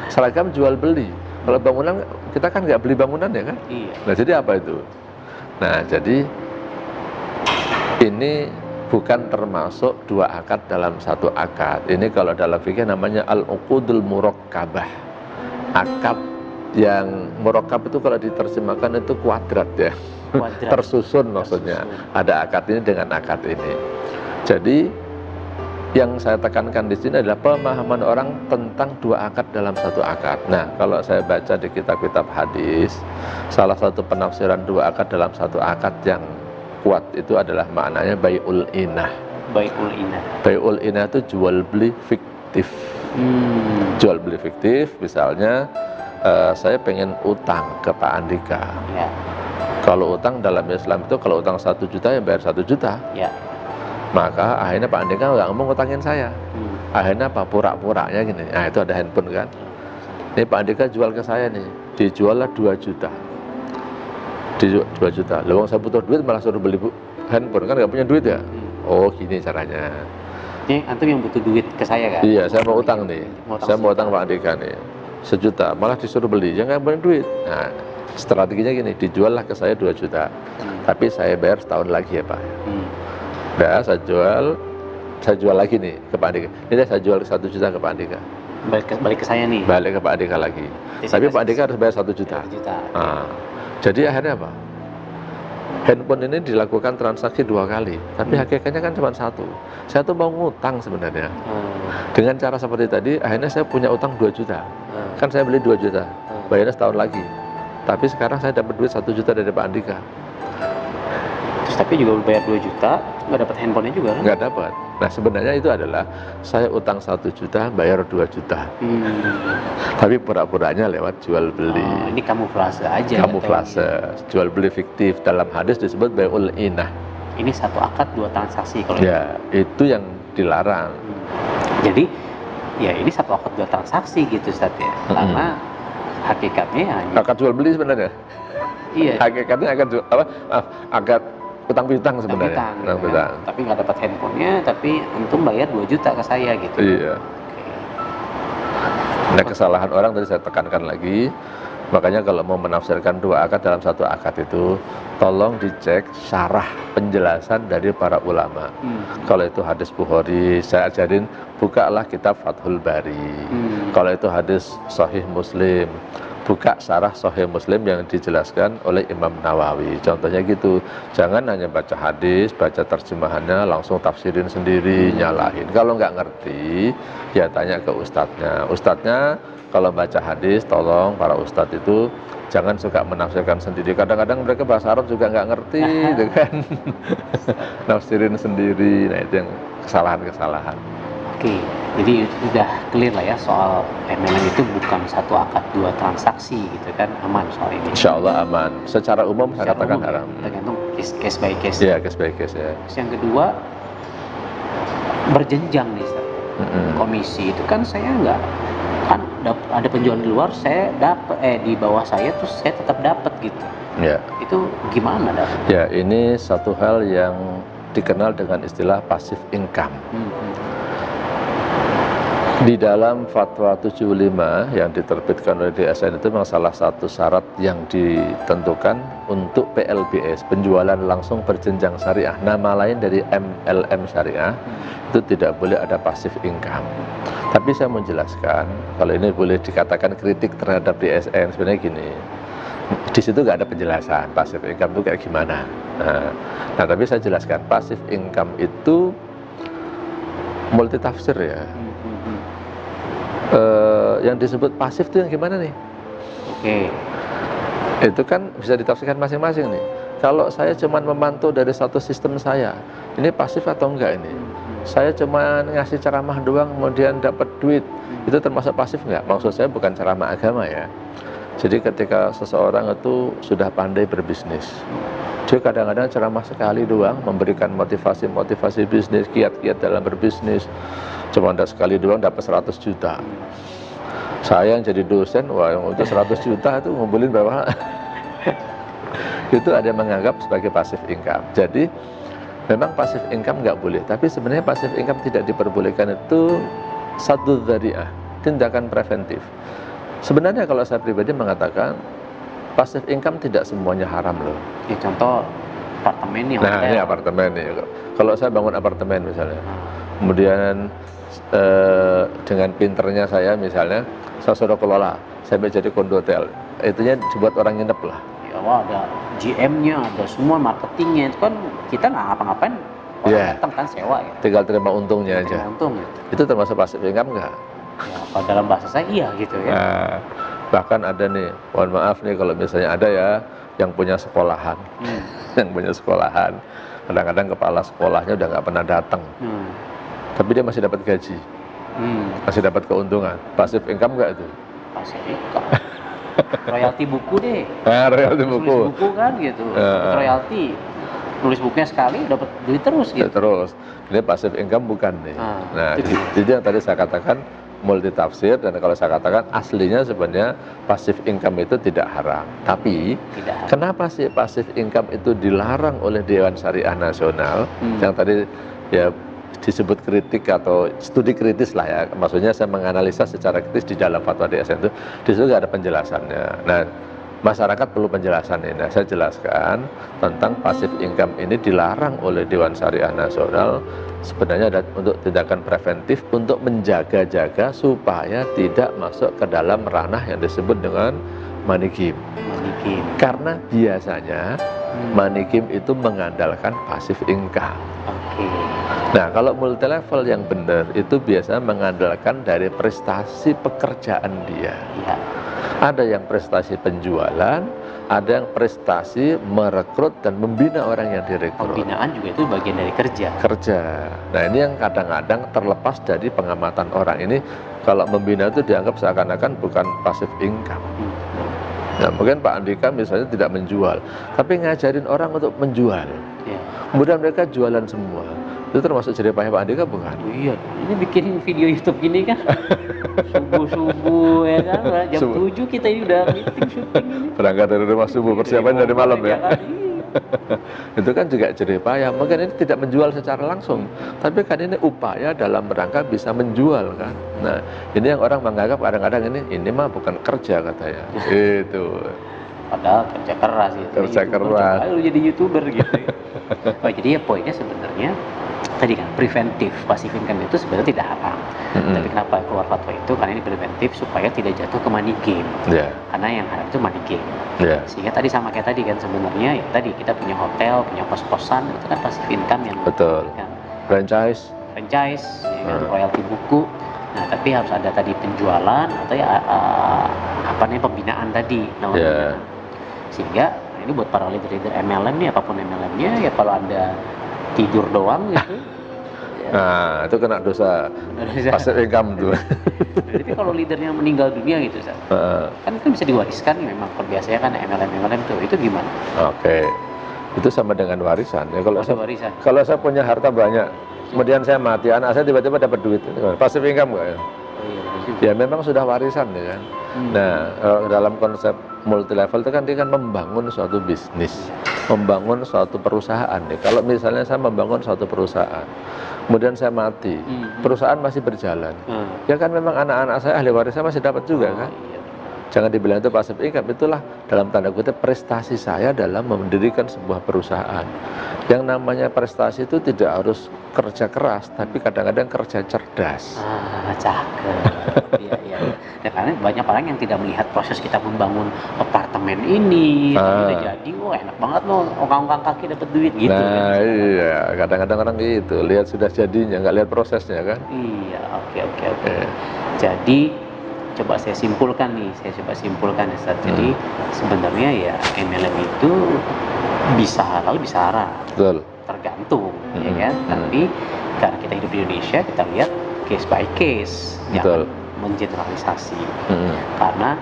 Speaker 2: Seragam jual beli. Kalau bangunan kita kan nggak beli bangunan ya kan?
Speaker 1: Iya.
Speaker 2: Nah jadi apa itu? Nah jadi ini bukan termasuk 2 akad dalam 1 akad. Ini kalau dalam fikih namanya al-uqudul murakkabah. Akad yang murakkab itu kalau diterjemahkan itu kuadrat ya.
Speaker 1: Kuadrat.
Speaker 2: Tersusun maksudnya. Ada akad ini dengan akad ini. Jadi yang saya tekankan di sini adalah pemahaman orang tentang 2 akad dalam 1 akad. Nah, kalau saya baca di kitab-kitab hadis, salah satu penafsiran 2 akad dalam 1 akad yang kuat itu adalah maknanya bai'ul inah.
Speaker 1: Bai'ul inah.
Speaker 2: Bai'ul inah itu jual beli fiktif. Jual beli fiktif, misalnya saya pengen utang ke Pak Andika.
Speaker 1: Ya.
Speaker 2: Kalau utang dalam Islam itu kalau utang 1 juta ya bayar 1 juta.
Speaker 1: Ya.
Speaker 2: Maka akhirnya Pak Andika nggak mau ngutangin saya. Akhirnya apa? Pura-puranya gini. Nah itu ada handphone kan. Ini Pak Andika jual ke saya nih. Dijual lah 2 juta. 2 juta. Lalu saya butuh duit malah suruh beli handphone kan nggak punya duit ya. Oh gini caranya.
Speaker 1: Ini antum yang butuh duit ke saya kan?
Speaker 2: Iya saya mau utang nih. Saya mau utang Pak Andika nih 1 juta. Malah disuruh beli. Ya nggak punya duit. Nah strateginya gini. Dijual lah ke saya 2 juta. Tapi saya bayar setahun lagi ya Pak. Udah saya jual lagi nih ke Pak Andika. Ini saya jual 1 juta ke Pak Andika.
Speaker 1: Balik ke saya nih.
Speaker 2: Balik ke Pak Andika lagi. Tapi Pak Andika harus bayar 1 juta.
Speaker 1: 1 juta.
Speaker 2: Nah, jadi akhirnya apa? Handphone ini dilakukan transaksi 2 kali. Tapi hakikatnya kan cuma 1. Saya tuh mau ngutang sebenarnya. Dengan cara seperti tadi, akhirnya saya punya utang 2 juta. Kan saya beli 2 juta. Bayarnya setahun lagi. Tapi sekarang saya dapat duit 1 juta dari Pak Andika.
Speaker 1: Terus tapi juga bayar 2 juta, nggak dapat handphonenya juga kan?
Speaker 2: Nggak dapat. Nah sebenarnya itu adalah saya utang 1 juta, bayar 2 juta. Tapi pura-puranya lewat jual beli.
Speaker 1: Ini kamuflase aja.
Speaker 2: Kamuflase, jual beli fiktif. Dalam hadis disebut bai'ul inah.
Speaker 1: Ini 1 akad 2 transaksi kalau
Speaker 2: Ya, itu yang dilarang.
Speaker 1: Jadi ya ini satu akad dua transaksi gitu Ustaz ya. Karena hakikatnya hanya
Speaker 2: Akad jual beli sebenarnya.
Speaker 1: iya
Speaker 2: Hakikatnya akad jual apa? Maaf, akad utang piutang sebenarnya.
Speaker 1: utang,
Speaker 2: Utang
Speaker 1: gitu kan. Tapi nggak dapat handphonenya, tapi antum bayar 2 juta ke saya gitu.
Speaker 2: Iya.
Speaker 1: Oke.
Speaker 2: Nah, kesalahan orang tadi saya tekankan lagi. Makanya kalau mau menafsirkan dua akad dalam satu akad itu, tolong dicek syarah penjelasan dari para ulama. Kalau itu hadis Bukhari, saya ajarin bukalah kitab Fathul Bari. Kalau itu hadis Sahih Muslim, buka syarah Sahih Muslim yang dijelaskan oleh Imam Nawawi. Contohnya gitu, jangan hanya baca hadis, baca terjemahannya, langsung tafsirin sendiri, nyalahin. Kalau nggak ngerti, ya tanya ke ustadznya. Ustadznya kalau baca hadis, tolong para ustadz itu jangan suka menafsirkan sendiri. Kadang-kadang mereka bahasa Arab juga nggak ngerti, gitu kan? Nafsirin sendiri, nah itu yang kesalahan-kesalahan.
Speaker 1: Oke, jadi sudah clear lah ya soal MLM itu bukan satu akad dua transaksi gitu kan, aman soal ini.
Speaker 2: Insya Allah aman. Secara umum saya
Speaker 1: Secara
Speaker 2: katakan
Speaker 1: umum,
Speaker 2: haram.
Speaker 1: tergantung case by case.
Speaker 2: Iya, case by case ya.
Speaker 1: Terus yang kedua, berjenjang nih Ustaz. Komisi itu kan saya nggak, kan ada penjualan di luar, saya dapat di bawah saya terus saya tetap dapat gitu.
Speaker 2: Ya.
Speaker 1: Itu gimana dapat?
Speaker 2: Ya, ini satu hal yang dikenal dengan istilah passive income. Di dalam Fatwa 75 yang diterbitkan oleh DSN itu memang salah satu syarat yang ditentukan untuk PLBS, penjualan langsung berjenjang syariah, nama lain dari MLM syariah, itu tidak boleh ada passive income. Tapi saya mau jelaskan, kalau ini boleh dikatakan kritik terhadap DSN, sebenarnya gini, di situ nggak ada penjelasan passive income itu kayak gimana. Nah, tapi saya jelaskan, passive income itu multi tafsir ya. Yang disebut pasif itu yang gimana nih?
Speaker 1: Oke.
Speaker 2: Itu kan bisa ditafsirkan masing-masing nih. Kalau saya cuma memantau dari satu sistem saya, ini pasif atau enggak ini? Saya cuma ngasih ceramah doang, kemudian dapat duit, itu termasuk pasif enggak? Maksud saya bukan ceramah agama ya. Jadi ketika seseorang itu sudah pandai berbisnis, dia kadang-kadang ceramah sekali doang, memberikan motivasi bisnis, kiat-kiat dalam berbisnis, cuma sekali doang dapat 100 juta. Saya yang jadi dosen, wah untuk 100 juta itu ngumpulin berapa? Itu ada yang menganggap sebagai passive income. Jadi memang passive income nggak boleh, tapi sebenarnya passive income tidak diperbolehkan itu satu dzari'ah, tindakan preventif. Sebenarnya kalau saya pribadi mengatakan passive income tidak semuanya haram loh.
Speaker 1: Ya contoh apartemen nih.
Speaker 2: Nah ini apartemen nih. Kalau saya bangun apartemen misalnya, kemudian dengan pinternya saya misalnya, saya sudah kelola, saya menjadi kondotel, itunya dibuat orang nginep lah.
Speaker 1: Ya wah, ada GM-nya, ada semua marketingnya, itu kan kita nggak ngapa-ngapain, orang datang kan sewa ya.
Speaker 2: Tinggal terima untungnya aja.
Speaker 1: Untung ya.
Speaker 2: Itu termasuk passive income nggak?
Speaker 1: Ya, kalau dalam bahasa saya iya gitu ya.
Speaker 2: Nah, bahkan ada nih, mohon maaf nih kalau misalnya ada ya yang punya sekolahan, yang punya sekolahan, kadang-kadang kepala sekolahnya udah nggak pernah datang, tapi dia masih dapat gaji, masih dapat keuntungan. Passive income nggak itu?
Speaker 1: Passive income. Royalti buku deh.
Speaker 2: Nah, royalti buku.
Speaker 1: Nulis buku kan gitu. Royalti. Nulis bukunya sekali dapat duit terus gitu.
Speaker 2: Ya, terus. Ini passive income bukan nih. Nah, jadi yang tadi saya katakan multi tafsir, dan kalau saya katakan aslinya sebenarnya passive income itu tidak haram. Tapi kenapa sih passive income itu dilarang oleh Dewan Syariah Nasional? Yang tadi ya disebut kritik atau studi kritis lah ya. Maksudnya saya menganalisa secara kritis di dalam fatwa DSN itu, di situ nggak ada penjelasannya. Nah, masyarakat perlu penjelasan ini. Nah, saya jelaskan tentang passive income ini dilarang oleh Dewan Syariah Nasional. Sebenarnya ada untuk tindakan preventif untuk menjaga-jaga supaya tidak masuk ke dalam ranah yang disebut dengan money game. Karena biasanya money game itu mengandalkan passive income. Nah, kalau multi level yang benar itu biasanya mengandalkan dari prestasi pekerjaan dia. Ada yang prestasi penjualan, ada yang prestasi merekrut dan membina orang yang direkrut.
Speaker 1: Pembinaan juga itu bagian dari kerja.
Speaker 2: Nah, ini yang kadang-kadang terlepas dari pengamatan orang. Ini kalau membina itu dianggap seakan-akan bukan passive income. Nah, mungkin Pak Andika misalnya tidak menjual, tapi ngajarin orang untuk menjual. Kemudian mereka jualan semua. Itu termasuk jerih payah Pak Andika bukan?
Speaker 1: Oh iya, ini bikin video YouTube gini kan subuh-subuh ya kan, jam
Speaker 2: Subuh.
Speaker 1: 7 kita ini udah meeting syuting ini.
Speaker 2: Berangkat dari rumah subuh, persiapan dari malam ya.
Speaker 1: Kan? Iya.
Speaker 2: Itu kan juga jerih payah. Mungkin ini tidak menjual secara langsung, tapi kan ini upaya dalam rangka bisa menjual kan. Nah, ini yang orang menganggap kadang-kadang ini mah bukan kerja katanya. Itu.
Speaker 1: Padahal kerja keras gitu.
Speaker 2: Kerja keras.
Speaker 1: Lu jadi YouTuber gitu. Oh, jadi ya poinnya sebenarnya tadi kan preventif, passive income itu sebenarnya tidak haram. Tapi kenapa keluar fatwa itu? Karena ini preventif supaya tidak jatuh ke money game.
Speaker 2: Yeah.
Speaker 1: Karena yang haram itu money game.
Speaker 2: Yeah.
Speaker 1: Sehingga tadi sama kayak tadi kan sebenarnya ya tadi kita punya hotel, punya kos-kosan itu kan passive income yang
Speaker 2: Betul.
Speaker 1: Kan,
Speaker 2: Franchise.
Speaker 1: ya kan, royalti buku. Nah, tapi harus ada tadi penjualan atau ya apa namanya pembinaan tadi namanya.
Speaker 2: Yeah.
Speaker 1: Sehingga ini buat para leader-leader MLM nih, apapun MLM-nya ya kalau Anda tidur doang gitu ya,
Speaker 2: Nah, itu kena dosa passive income tuh.
Speaker 1: tapi kalau leadernya meninggal dunia gitu kan bisa diwariskan memang. Kalau biasanya kan MLM tuh itu gimana?
Speaker 2: Oke. Itu sama dengan warisan ya.
Speaker 1: Warisan.
Speaker 2: Kalau saya punya harta banyak, kemudian saya mati, anak saya tiba-tiba dapat duit, passive income nggak ya?
Speaker 1: Oh iya,
Speaker 2: Ya memang sudah warisan ya kan. Nah, dalam konsep multi level itu kan dia kan membangun suatu bisnis, membangun suatu perusahaan nih. Kalau misalnya saya membangun suatu perusahaan, kemudian saya mati, perusahaan masih berjalan, ya kan memang anak-anak saya ahli warisnya masih dapat juga kan.
Speaker 1: Iya.
Speaker 2: Jangan dibilang itu passive income, itulah dalam tanda kutip prestasi saya dalam mendirikan sebuah perusahaan. Yang namanya prestasi itu tidak harus kerja keras, tapi kadang-kadang kerja cerdas.
Speaker 1: Cakep. Iya. Ya, karena banyak orang yang tidak melihat proses kita membangun apartemen ini, udah jadi, wah enak banget loh, ongkang-ongkang kaki dapat duit gitu.
Speaker 2: Nah
Speaker 1: kan.
Speaker 2: iya, kadang-kadang orang gitu, lihat sudah jadinya, nggak lihat prosesnya kan.
Speaker 1: Iya, oke. Jadi coba saya simpulkan ya Ustaz. Jadi sebenarnya ya MLM itu bisa halal bisa haram.
Speaker 2: Betul.
Speaker 1: Tergantung ya kan. Tapi karena kita hidup di Indonesia, kita lihat case by case, jangan mengeneralisasi. Karena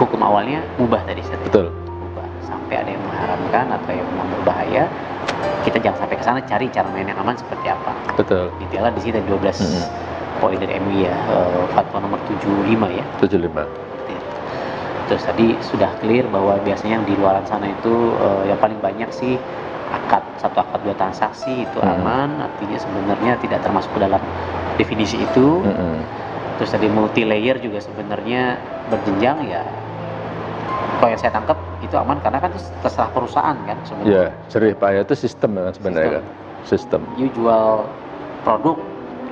Speaker 1: hukum awalnya mubah tadi Ustaz.
Speaker 2: Betul.
Speaker 1: Mubah. Sampai ada yang mengharamkan atau yang berbahaya, kita jangan sampai ke sana, cari cara main yang aman seperti apa.
Speaker 2: Betul.
Speaker 1: Detailnya di sini 12 poin dari MUI ya, fatwa nomor 75 ya.
Speaker 2: 75.
Speaker 1: Terus tadi sudah clear bahwa biasanya yang di luaran sana itu yang paling banyak sih satu akad 2 transaksi itu aman, artinya sebenarnya tidak termasuk ke dalam definisi itu. Terus tadi multi layer juga sebenarnya berjenjang ya. Kalau yang saya tangkap itu aman karena kan itu terserah perusahaan kan sebenarnya.
Speaker 2: Ya, jerih payah itu sistem kan sebenarnya kan. Sistem.
Speaker 1: You jual produk,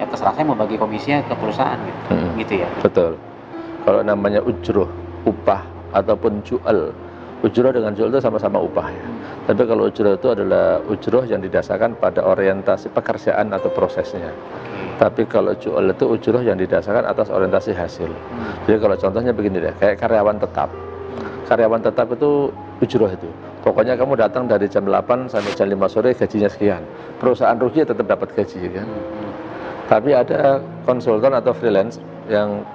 Speaker 1: ya terserah saya mau bagi komisinya ke perusahaan gitu ya.
Speaker 2: Betul. Kalau namanya ujroh, upah ataupun jual, ujroh dengan jual itu sama-sama upah ya. Tapi kalau ujroh itu adalah ujroh yang didasarkan pada orientasi pekerjaan atau prosesnya. Tapi kalau jual itu ujroh yang didasarkan atas orientasi hasil. Jadi kalau contohnya begini deh, kayak karyawan tetap. Karyawan tetap itu ujroh itu. Pokoknya kamu datang dari jam 8 sampai jam 5 sore gajinya sekian. Perusahaan rugi tetap dapat gaji kan. Tapi ada konsultan atau freelance yang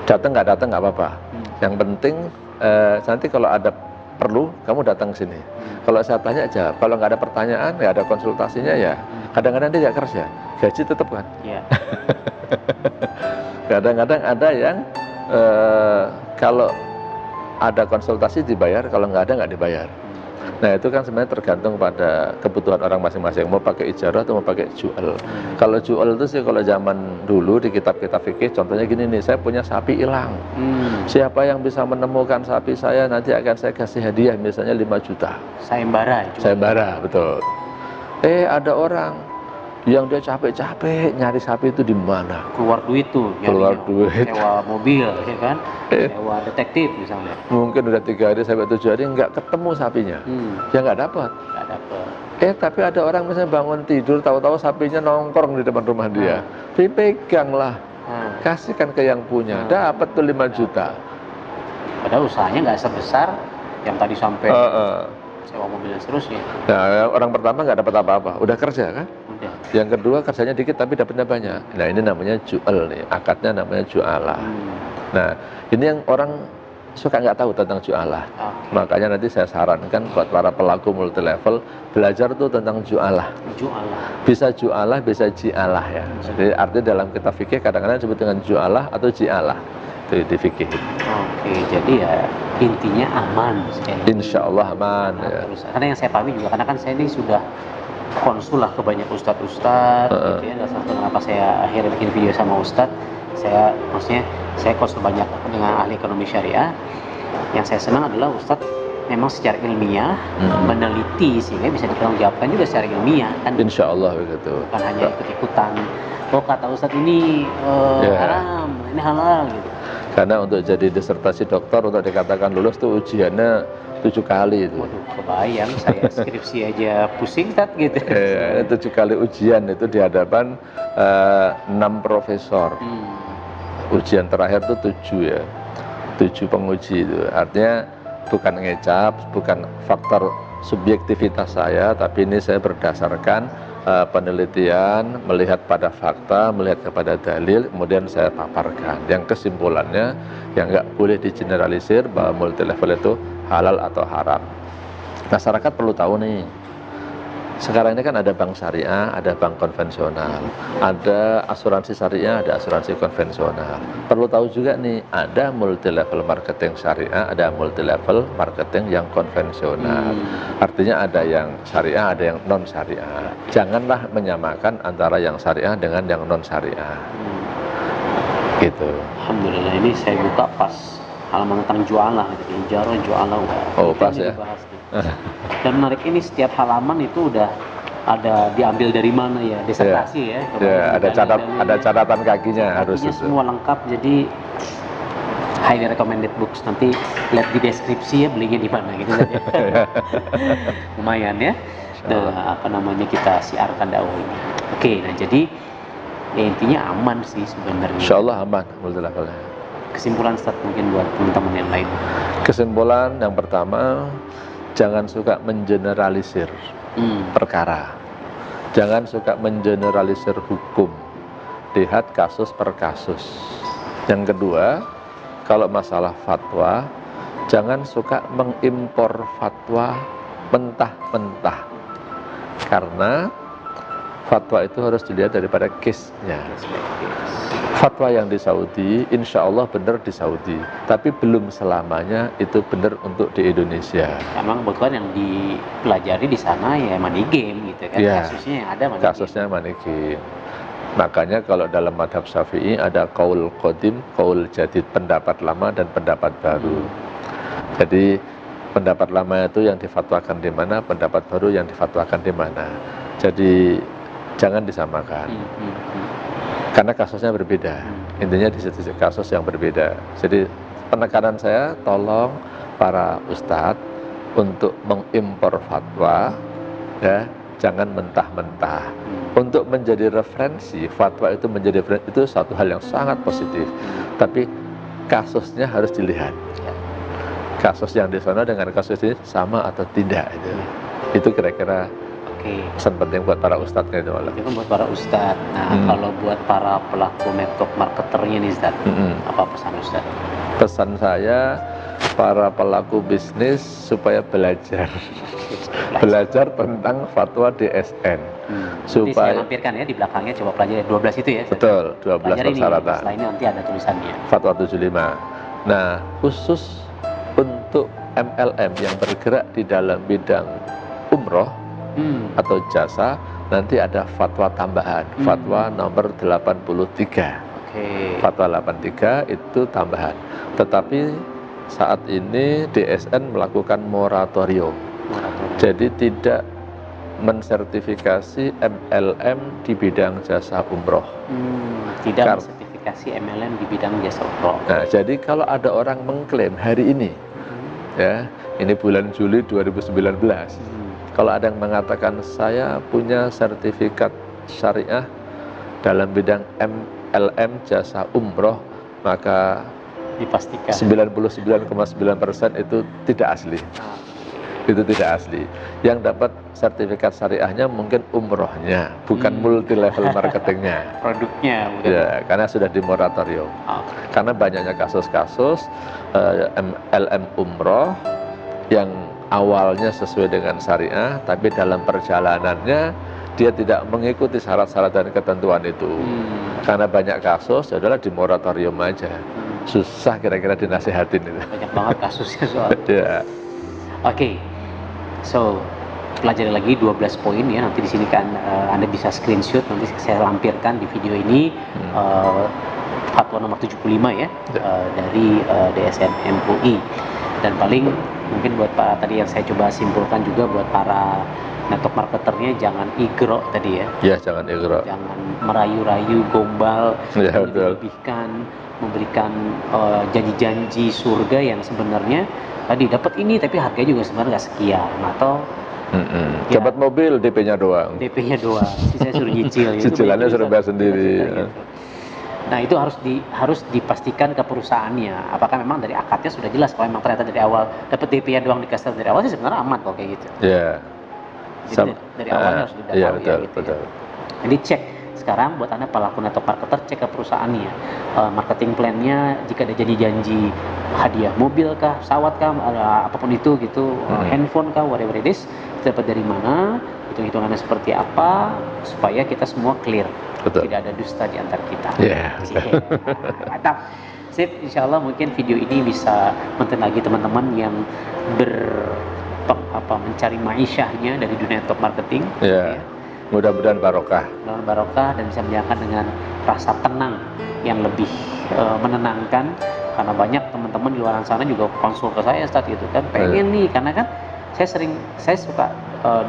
Speaker 2: datang nggak apa-apa. Yang penting nanti kalau ada perlu kamu datang ke sini. Kalau saya tanya jawab. Kalau nggak ada pertanyaan, nggak ada konsultasinya ya. Kadang-kadang dia nggak kerja, gaji tetap kan. Iya. Kadang-kadang ada yang kalau ada konsultasi dibayar, kalau nggak dibayar. Nah itu kan sebenarnya tergantung pada kebutuhan orang masing-masing, mau pakai ijarah atau mau pakai jual. Kalau jual itu sih kalau zaman dulu di kitab-kitab fikih, contohnya gini nih, saya punya sapi hilang. Siapa yang bisa menemukan sapi saya, nanti akan saya kasih hadiah misalnya 5 juta. Sayembara, betul. Ada orang yang dia capek-capek nyari sapi itu di mana?
Speaker 1: Keluar duit tuh,
Speaker 2: keluar duit,
Speaker 1: sewa mobil, ya kan? Sewa detektif misalnya.
Speaker 2: Mungkin udah 3 hari sampai 7 hari nggak ketemu sapinya, ya nggak dapat. Tapi ada orang misalnya bangun tidur, tahu-tahu sapinya nongkrong di depan rumah dia, dipeganglah, kasihkan ke yang punya, dapat tuh 5 juta.
Speaker 1: Padahal usahanya nggak sebesar yang tadi sampai sewa mobil dan seterusnya.
Speaker 2: Nah, orang pertama nggak dapat apa-apa, udah kerja kan?
Speaker 1: Udah.
Speaker 2: Yang kedua kerjanya dikit tapi dapatnya banyak. Nah ini namanya jual nih, akadnya namanya jualah. Nah ini yang orang suka nggak tahu tentang jualah.
Speaker 1: Oke.
Speaker 2: Makanya nanti saya sarankan buat para pelaku multi level belajar tuh tentang jualah.
Speaker 1: Jualah.
Speaker 2: Bisa jualah, bisa jialah ya. Jadi artinya dalam kitab fikih kadang-kadang disebut dengan jualah atau jialah. Itu di fikih.
Speaker 1: Oke, jadi ya intinya aman.
Speaker 2: Insya Allah aman. Ya.
Speaker 1: Terus, karena yang saya pahami juga, karena kan saya ini sudah konsul lah ke banyak ustadz-ustadz, gitu ya. Dan salah satu kenapa saya akhirnya bikin video sama ustadz, maksudnya saya konsul banyak dengan ahli ekonomi syariah. Yang saya senang adalah ustadz memang secara ilmiah meneliti sehingga bisa dipertanggungjawabkan juga secara ilmiah kan.
Speaker 2: Insya Allah begitu.
Speaker 1: Bukan hanya ikut-ikutan. Oh kata ustadz ini haram, ini halal gitu.
Speaker 2: Karena untuk jadi disertasi dokter untuk dikatakan lulus tuh ujiannya 7 kali itu.
Speaker 1: Waduh, kebayang saya skripsi aja pusing tat gitu.
Speaker 2: 7 kali ujian itu di hadapan 6 profesor. Ujian terakhir tuh 7 ya. 7 penguji itu. Artinya bukan ngecap, bukan faktor subjektivitas saya, tapi ini saya berdasarkan penelitian, melihat pada fakta, melihat kepada dalil, kemudian saya paparkan. Yang kesimpulannya, yang nggak boleh digeneralisir bahwa multi level itu halal atau haram. Masyarakat perlu tahu nih, sekarang ini kan ada bank syariah, ada bank konvensional, ada asuransi syariah, ada asuransi konvensional. Perlu tahu juga nih, ada multi level marketing syariah, ada multi level marketing yang konvensional. Artinya ada yang syariah, ada yang non syariah. Janganlah menyamakan antara yang syariah dengan yang non syariah. Gitu.
Speaker 1: Alhamdulillah, ini saya buka pas halaman tentang jualah, gitu. Jualah.
Speaker 2: Oh pas ya.
Speaker 1: Dan menarik ini setiap halaman itu udah ada diambil dari mana ya, disertasi ya.
Speaker 2: Ada catatan kakinya harus itu.
Speaker 1: Semua lengkap, jadi highly recommended books. Nanti lihat di deskripsi ya belinya di mana gitu saja. Lumayan ya. Nah, kita siarkan dakwah ini. Oke, nah jadi ya intinya aman sih sebenarnya.
Speaker 2: Insya Allah aman multi levelnya.
Speaker 1: Kesimpulan Ustaz mungkin buat teman-teman yang lain.
Speaker 2: Kesimpulan yang pertama, jangan suka mengeneralisir perkara. Jangan suka mengeneralisir hukum. Lihat kasus per kasus. Yang kedua, kalau masalah fatwa, jangan suka mengimpor fatwa mentah-mentah. Karena fatwa itu harus dilihat daripada case-nya. Fatwa yang di Saudi, insya Allah benar di Saudi, tapi belum selamanya itu benar untuk di Indonesia.
Speaker 1: Emang kebetulan yang dipelajari di sana ya money game gitu kan,
Speaker 2: ya,
Speaker 1: kasusnya yang ada money
Speaker 2: kasusnya money game. Makanya kalau dalam madhab Syafi'i ada qaul qadim, qaul jadid, pendapat lama dan pendapat baru. Jadi pendapat lama itu yang difatwakan di mana, pendapat baru yang difatwakan di mana. Jadi jangan disamakan. Karena kasusnya berbeda, intinya di situ kasus yang berbeda. Jadi penekanan saya, tolong para ustadz untuk mengimpor fatwa, ya, jangan mentah-mentah. Untuk menjadi referensi, fatwa itu menjadi referensi, itu satu hal yang sangat positif. Tapi kasusnya harus dilihat. Kasus yang di sana dengan kasus ini sama atau tidak itu. Itu kira-kira pesan penting buat para ustadz itu malah.
Speaker 1: Itu buat para ustadz. Nah, kalau buat para pelaku network marketernya nih Ustadz, apa pesan Ustadz?
Speaker 2: Pesan saya, para pelaku bisnis supaya belajar tentang fatwa DSN.
Speaker 1: Supaya saya lampirkan ya di belakangnya, coba pelajari 12 itu ya.
Speaker 2: Betul, 12 persyaratan.
Speaker 1: Setelah ini nanti ada tulisannya.
Speaker 2: Fatwa 75. Nah, khusus untuk MLM yang bergerak di dalam bidang umroh atau jasa, nanti ada fatwa tambahan, fatwa nomor 83. Fatwa 83 itu tambahan. Tetapi saat ini DSN melakukan moratorium. Jadi tidak mensertifikasi MLM di bidang jasa umroh.
Speaker 1: Tidak mensertifikasi MLM di bidang jasa umroh.
Speaker 2: Nah, jadi kalau ada orang mengklaim hari ini, ya, ini bulan Juli 2019. Kalau ada yang mengatakan saya punya sertifikat syariah dalam bidang MLM jasa umroh, maka
Speaker 1: dipastikan
Speaker 2: 99,9% itu tidak asli. itu tidak asli. Yang dapat sertifikat syariahnya mungkin umrohnya, bukan multi level marketingnya.
Speaker 1: Produknya bukan.
Speaker 2: Ya, karena sudah di moratorium.
Speaker 1: Oh.
Speaker 2: Karena banyaknya kasus-kasus LM umroh yang awalnya sesuai dengan syariah, tapi dalam perjalanannya dia tidak mengikuti syarat-syarat dan ketentuan itu. Karena banyak kasus, adalah di moratorium aja. Susah kira-kira dinasihatin itu.
Speaker 1: Banyak banget kasusnya soal.
Speaker 2: Ya.
Speaker 1: Oke. So, pelajari lagi 12 poin ya. Nanti di sini kan Anda bisa screenshot, nanti saya lampirkan di video ini fatwa nomor 75 ya, dari DSN MUI. Dan paling mungkin buat para tadi yang saya coba simpulkan juga buat para network marketernya, jangan igro tadi ya.
Speaker 2: Ya, jangan igro.
Speaker 1: Jangan merayu-rayu, gombal,
Speaker 2: Ya, betul.
Speaker 1: memberikan janji-janji surga yang sebenarnya tadi dapat ini tapi harganya juga sebenarnya nggak sekian, atau
Speaker 2: Ya. Dapat mobil DP-nya doang.
Speaker 1: DP-nya doang, sisanya suruh nyicil.
Speaker 2: Cicilannya suruh bayar sendiri.
Speaker 1: Gitu. Nah itu harus dipastikan ke perusahaannya. Apakah memang dari akadnya sudah jelas? Kalau memang ternyata dari awal dapat DP-nya doang dikasih dari awal sih sebenarnya aman kok kayak gitu.
Speaker 2: Ya.
Speaker 1: Jadi dari awalnya harus didaftar
Speaker 2: ya,
Speaker 1: ya,
Speaker 2: betul,
Speaker 1: gitu
Speaker 2: betul.
Speaker 1: ya. Jadi cek sekarang buat Anda pelaku network marketer, cek ke perusahaannya, marketing plan-nya, jika ada janji hadiah mobil kah, pesawat kah, apapun itu gitu, handphone kah, whatever it is, dapat dari mana, hitung-hitungannya seperti apa, supaya kita semua clear.
Speaker 2: Betul.
Speaker 1: Tidak ada dusta di antara kita.
Speaker 2: Yeah.
Speaker 1: Mantap. Sip, insya Allah mungkin video ini bisa menonton lagi teman-teman yang mencari maisyahnya dari dunia network marketing.
Speaker 2: Yeah. Mudah-mudahan barokah.
Speaker 1: Mudah-mudahan barokah dan bisa menjalankan dengan rasa tenang yang lebih menenangkan, karena banyak teman-teman di luar sana juga konsul ke saya saat itu kan pengen nih, karena kan saya suka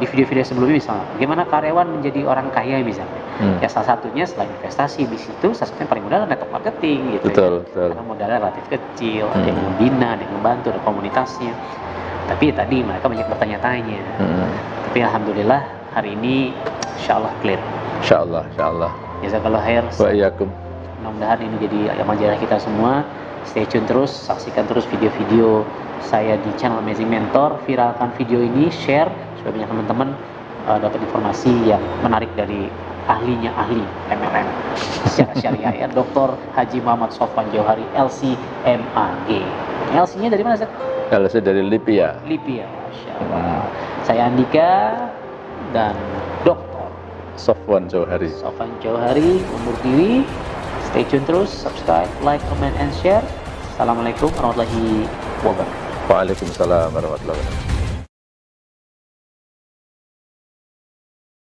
Speaker 1: di video-video sebelumnya misalnya gimana karyawan menjadi orang kaya misalnya. Ya salah satunya selain investasi di situ, salah satunya paling mudah adalah network marketing gitu.
Speaker 2: Betul,
Speaker 1: ya.
Speaker 2: betul.
Speaker 1: Karena modalnya relatif kecil, ada yang membina, ada yang membantu, ada komunitasnya. Tapi tadi mereka banyak bertanya-tanya. Tapi alhamdulillah hari ini insyaallah clear.
Speaker 2: Insyaallah, insyaallah.
Speaker 1: Jazakallahu khair.
Speaker 2: Wa iyyakum.
Speaker 1: Mudah-mudahan ini jadi amal jariah kita semua. Stay tune terus, saksikan terus video-video saya di channel Amazing Mentor. Viralkan video ini, share supaya banyak teman-teman dapat informasi yang menarik dari ahlinya ahli MLM secara syariah ya, Dr. Haji Muhammad Sofwan Jauhari LC-MAG. LC-nya dari mana, Zat?
Speaker 2: LC dari Libya.
Speaker 1: Libya, Masya Allah. Saya Andika dan Dr.
Speaker 2: Sofwan Jauhari.
Speaker 1: Sofwan Jauhari undur diri. Stay tune terus, subscribe, like, comment, and share. Assalamualaikum warahmatullahi wabarakatuh.
Speaker 2: Waalaikumsalam warahmatullahi wabarakatuh.